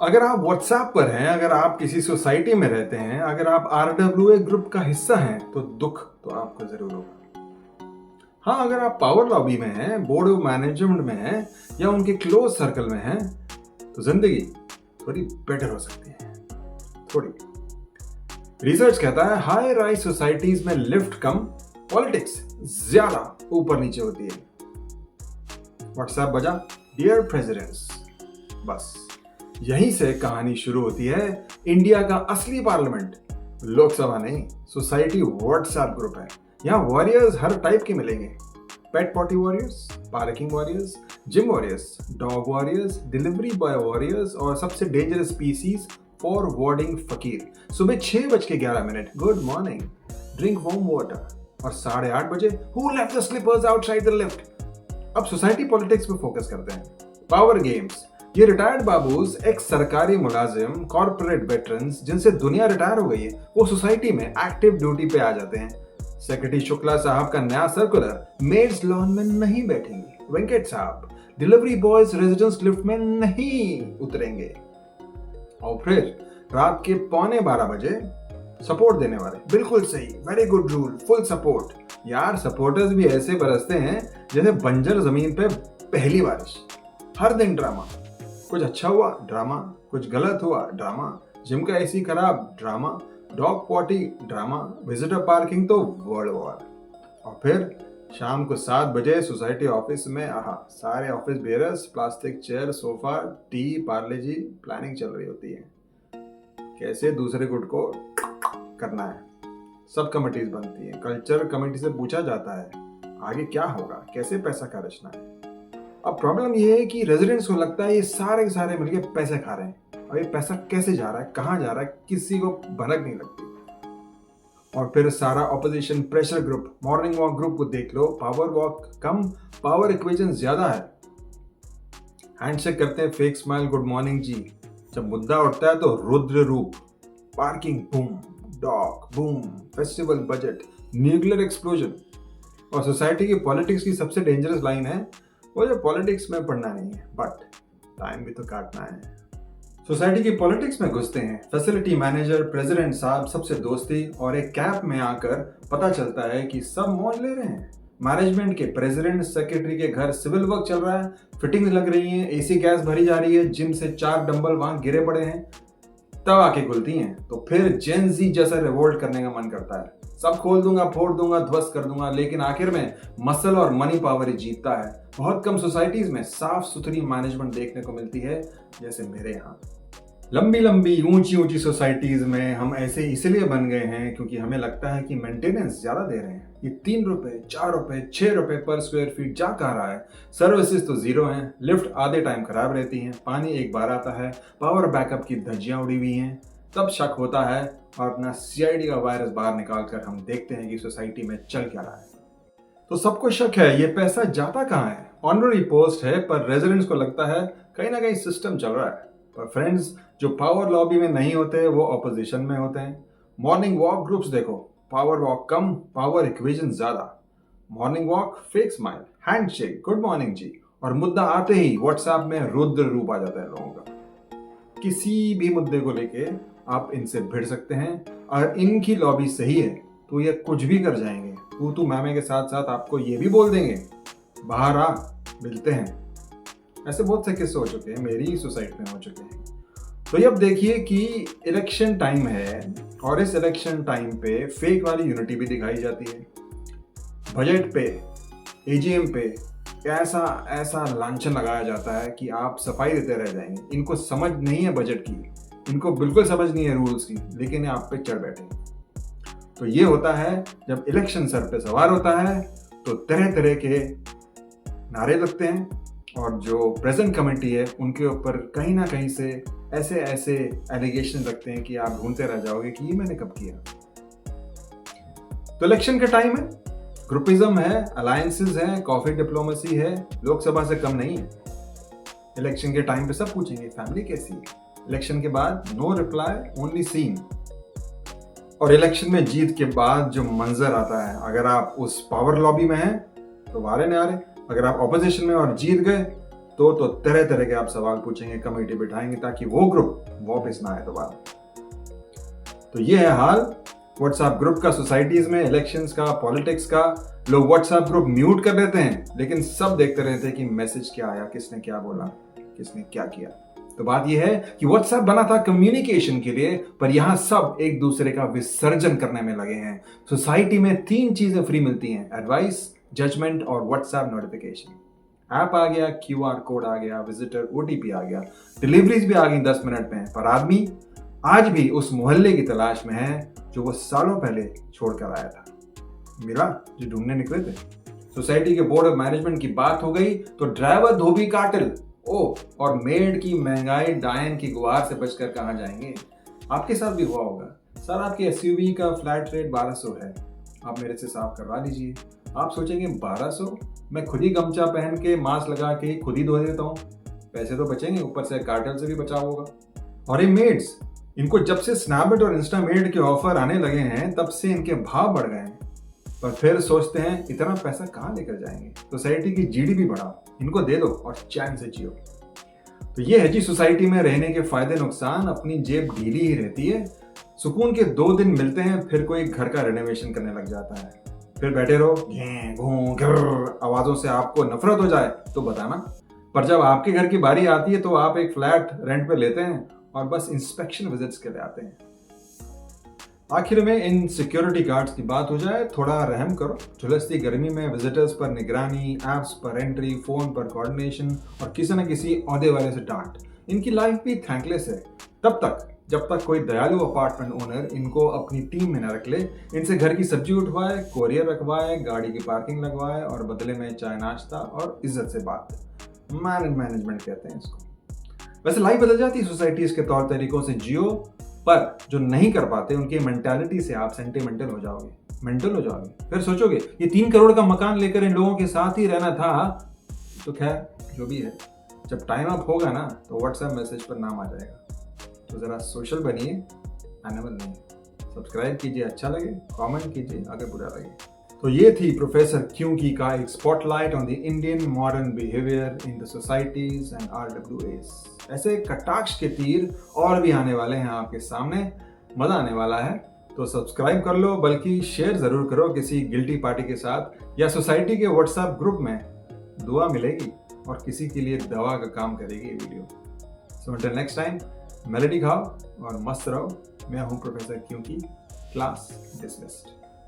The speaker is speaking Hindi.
अगर आप व्हाट्सएप पर हैं, अगर आप किसी सोसाइटी में रहते हैं, अगर आप आरडब्ल्यूए ग्रुप का हिस्सा हैं, तो दुख तो आपको जरूर होगा। हाँ, अगर आप पावर लॉबी में हैं, बोर्ड ऑफ मैनेजमेंट में हैं या उनके क्लोज सर्कल में हैं, तो जिंदगी थोड़ी बेटर हो सकती है। थोड़ी। रिसर्च कहता है हाई राइज सोसाइटीज में लिफ्ट कम, पॉलिटिक्स ज्यादा ऊपर नीचे होती है। व्हाट्सएप बजा, डियर प्रेसिडेंट्स। बस यहीं से कहानी शुरू होती है। इंडिया का असली पार्लियामेंट लोकसभा नहीं, सोसाइटी व्हाट्सएप ग्रुप है। यहाँ वॉरियर्स हर टाइप के मिलेंगे। Pet potty warriors, parking warriors, gym warriors, dog warriors, delivery boy warriors और सबसे डेंजरस स्पीसीज फॉरवर्डिंग फकीर। सुबह 6:11 good morning, drink warm water. और 8:30 बजे who left the slippers outside the lift. अब सोसाइटी पॉलिटिक्स पे फोकस करते हैं। पावर गेम्स, ये रिटायर्ड बाबूज, एक्स सरकारी मुलाजिम, कॉर्पोरेट वेटरन्स जिनसे दुनिया रिटायर हो गई है, वो सोसाइटी में एक्टिव ड्यूटी पे आ जाते हैं। सेक्रेटरी शुक्ला साहब का नया सर्कुलर, मेड्स लॉन में नहीं बैठेंगे। वेंकट साहब, डिलीवरी बॉयज रेजिडेंस लिफ्ट में नहीं उतरेंगे। और फिर रात के 11:15 बजे सपोर्ट देने वाले, बिल्कुल सही, very good rule, full support. यार सपोर्टर्स भी ऐसे बरसते हैं जैसे बंजर जमीन पे पहली बारिश। हर दिन ड्रामा, कुछ अच्छा हुआ ड्रामा, कुछ गलत हुआ ड्रामा, जिम का एसी खराब drama, dog potty drama, visitor parking तो वर्ल्ड वॉर। और फिर शाम को 7 बजे सोसाइटी ऑफिस में सारे office bearers, plastic chair, sofa, tea, Parle G, planning चल रही होती है। कैसे दूसरे गुट को करना है। सब कमिटीज बनती है। कल्चर कमेटी से पूछा जाता है आगे क्या होगा, कैसे पैसा खर्चना है। अब प्रॉब्लम ये है कि रेजिडेंट्स को लगता है ये सारे के सारे मिलके पैसे खा रहे हैं। अब ये पैसा कैसे जा रहा है, कहाँ जा रहा है, किसी को भनक नहीं लगती। और फिर सारा opposition pressure group, morning walk group को देख लो, पावर वॉक कम, पावर इक्वेशन ज्यादा है। हैंडशेक करते हैं, फेक स्माइल, गुड मॉर्निंग जी। जब मुद्दा उठता है तो रुद्र रूप, parking boom, dog boom, festival budget, nuclear explosion. और सोसाइटी की पॉलिटिक्स की सबसे डेंजरस लाइन है, वो जो पॉलिटिक्स में पढ़ना नहीं है बट टाइम भी तो काटना है। सोसाइटी की पॉलिटिक्स में घुसते हैं, फैसिलिटी मैनेजर, प्रेसिडेंट साहब सबसे दोस्ती, और एक कैब में आकर पता चलता है कि सब मौज ले रहे हैं। मैनेजमेंट के प्रेसिडेंट सेक्रेटरी के घर सिविल वर्क चल रहा है, फिटिंग लग रही है, एसी गैस भरी जा रही है, जिम से 4 डंबल वहां गिरे पड़े हैं, तब आके खुलती हैं। तो फिर जेन जी जैसा रिवोल्ट करने का मन करता है, सब खोल दूंगा, फोड़ दूंगा, ध्वस्त कर दूंगा। लेकिन आखिर में मसल और मनी पावर ही जीतता है। बहुत कम सोसाइटीज में साफ सुथरी मैनेजमेंट देखने को मिलती है, जैसे मेरे यहाँ। लंबी लंबी ऊंची ऊंची सोसाइटीज में हम ऐसे इसलिए बन गए हैं क्योंकि हमें लगता है कि मेंटेनेंस ज्यादा दे रहे हैं। ये 3 रुपए, 4 रुपए, 6 रुपए पर स्क्वायर फीट जा कह रहा है। सर्विसेज तो जीरो हैं, लिफ्ट आधे टाइम खराब रहती हैं, पानी एक बार आता है, पावर बैकअप की धज्जियां उड़ी हुई हैं। तब शक होता है और अपना सीआईडी का वायरस बाहर निकाल कर हम देखते हैं कि सोसाइटी में चल क्या रहा है। तो सबको शक है ये पैसा जाता कहाँ है। ऑनररी पोस्ट है पर रेजिडेंट्स को लगता है कहीं ना कहीं सिस्टम चल रहा है। पर फ्रेंड्स, जो पावर लॉबी में नहीं होते वो ऑपोजिशन में होते हैं। मॉर्निंग वॉक ग्रुप्स देखो, पावर वॉक कम, पावर इक्वेशन ज्यादा। Morning walk, fake smile, handshake, good morning ji, और मुद्दा आते ही व्हाट्सएप में रुद्र रूप आ जाता है लोगों का। किसी भी मुद्दे को लेके आप इनसे भिड़ सकते हैं, और इनकी लॉबी सही है तो ये कुछ भी कर जाएंगे। तू मैमे के साथ साथ आपको ये भी बोल देंगे बाहर आ, मिलते हैं। ऐसे बहुत से किस्से हो चुके हैं, मेरी सोसाइटी में हो चुके हैं। तो अब देखिए कि इलेक्शन टाइम है और इस इलेक्शन टाइम पे फेक वाली यूनिटी भी दिखाई जाती है। बजट पे, एजीएम पे ऐसा ऐसा लांछन लगाया जाता है कि आप सफाई देते रह जाएंगे। इनको समझ नहीं है बजट की, इनको बिल्कुल समझ नहीं है रूल्स की, लेकिन आप पे चढ़ बैठे। तो ये होता है जब इलेक्शन सर पे सवार होता है तो तरह तरह के नारे लगते हैं, और जो प्रेजेंट कमेटी है उनके ऊपर कहीं ना कहीं से ऐसे ऐसे एलिगेशन रखते हैं कि आप ढूंढते रह जाओगे कि ये मैंने कब किया। तो इलेक्शन का टाइम है, ग्रुपिज्म है, अलायंसेस है, कॉफी डिप्लोमेसी है, लोकसभा से कम नहीं है। इलेक्शन के टाइम पे सब पूछेंगे फैमिली कैसी है, इलेक्शन के बाद नो रिप्लाई, ओनली सीन। और इलेक्शन में जीत के बाद जो मंजर आता है, अगर आप उस पावर लॉबी में हैं तो वारे न्यारे, अगर आप ऑपोजिशन में और जीत गए तो तरह तरह के आप सवाल पूछेंगे, कमेटी बिठाएंगे ताकि वो ग्रुप वापस ना आए दोबारा। तो ये है हाल व्हाट्सएप ग्रुप का सोसाइटीज में, इलेक्शंस का, पॉलिटिक्स का। लोग व्हाट्सएप ग्रुप म्यूट कर देते हैं लेकिन सब देखते रहते हैं कि मैसेज क्या आया, किसने क्या बोला, किसने क्या किया। तो बात यह है कि व्हाट्सएप बना था कम्युनिकेशन के लिए, पर यहां सब एक दूसरे का विसर्जन करने में लगे हैं। सोसाइटी में 3 चीजें फ्री मिलती हैं, एडवाइस, जजमेंट और व्हाट्सएप नोटिफिकेशन। ऐप आ गया, QR कोड आ गया, विजिटर OTP आ गया, डिलीवरीज भी आ गई 10 मिनट में, पर आदमी आज भी उस मोहल्ले की तलाश में है जो वो सालों पहले छोड़कर आया था। मिला जो ढूंढने निकले थे। सोसाइटी के बोर्ड ऑफ मैनेजमेंट की बात हो गई तो ड्राइवर धोबी कातिल और मेड की महंगाई डायन की गुहार से बचकर कहां जाएंगे। आपके साथ भी हुआ होगा, सर आपके SUV का फ्लैट रेट 1200 है, आप मेरे से साफ करवा दीजिए। आप सोचेंगे 1200, मैं खुद ही गमछा पहन के मास्क लगा के खुद ही धो देता हूँ, पैसे तो बचेंगे, ऊपर से कार्टेल से भी बचाव होगा। और ये मेड्स, इनको जब से स्नैपडील और इंस्टामेड के ऑफर आने लगे हैं तब से इनके भाव बढ़ गए हैं, पर फिर सोचते हैं इतना पैसा कहाँ लेकर जाएंगे, सोसाइटी की GDP बढ़ाओ, इनको दे दो और चैन से जियो। तो ये है जी सोसाइटी में रहने के फायदे नुकसान। अपनी जेब ढीली ही रहती है, सुकून के 2 दिन मिलते हैं, फिर कोई घर का रेनोवेशन करने लग जाता है, फिर बैठे रहो, घें घूं घर आवाजों से आपको नफरत हो जाए तो बताना। पर जब आपके घर की बारी आती है तो आप एक फ्लैट रेंट पे लेते हैं और बस इंस्पेक्शन विजिट्स के लिए आते हैं। आखिर में इन सिक्योरिटी गार्ड्स की बात हो जाए, थोड़ा रहम करो। झुलसती गर्मी में विजिटर्स पर निगरानी, ऐप्स पर एंट्री, फोन पर कोऑर्डिनेशन और किसी न किसी औहदे वाले से डांट। इनकी लाइफ भी थैंकलेस है तब तक जब तक कोई दयालु अपार्टमेंट ओनर इनको अपनी टीम में न रख ले, इनसे घर की सब्जी उठवाए, कोरियर रखवाए, गाड़ी की पार्किंग लगवाए और बदले में चाय नाश्ता और इज्जत से बात। मैनेजमेंट कहते हैं इसको। वैसे लाइफ बदल जाती है सोसाइटीज के तौर तरीकों से जियो, पर जो नहीं कर पाते उनकी मेंटालिटी से आप सेंटिमेंटल हो जाओगे, मेंटल हो जाओगे। फिर सोचोगे ये 3 करोड़ का मकान लेकर इन लोगों के साथ ही रहना था। तो खैर जो भी है, जब टाइम अप होगा ना तो व्हाट्सएप मैसेज पर नाम आ जाएगा। तो जरा सोशल बनिए, एनिमल नहीं। सब्सक्राइब कीजिए अच्छा लगे, कमेंट कीजिए अगर बुरा लगे। तो ये थी प्रोफेसर क्यूंकी का एक spotlight on the Indian modern behaviour in the societies and RWAs। ऐसे कटाक्ष के तीर और भी आने वाले हैं आपके सामने, मजा आने वाला है। तो सब्सक्राइब कर लो, बल्कि शेयर जरूर करो किसी गिल्टी पार्टी के साथ, या सोसाइटी के व्हाट्सएप ग्रुप में दुआ मिलेगी और किसी के लिए दवा का काम करेगी ये video. So until next time, melody खाओ और मस्त रहो। मैं हूं प्रोफेसर क्यूंकी, क्लास डिसमिस्ड।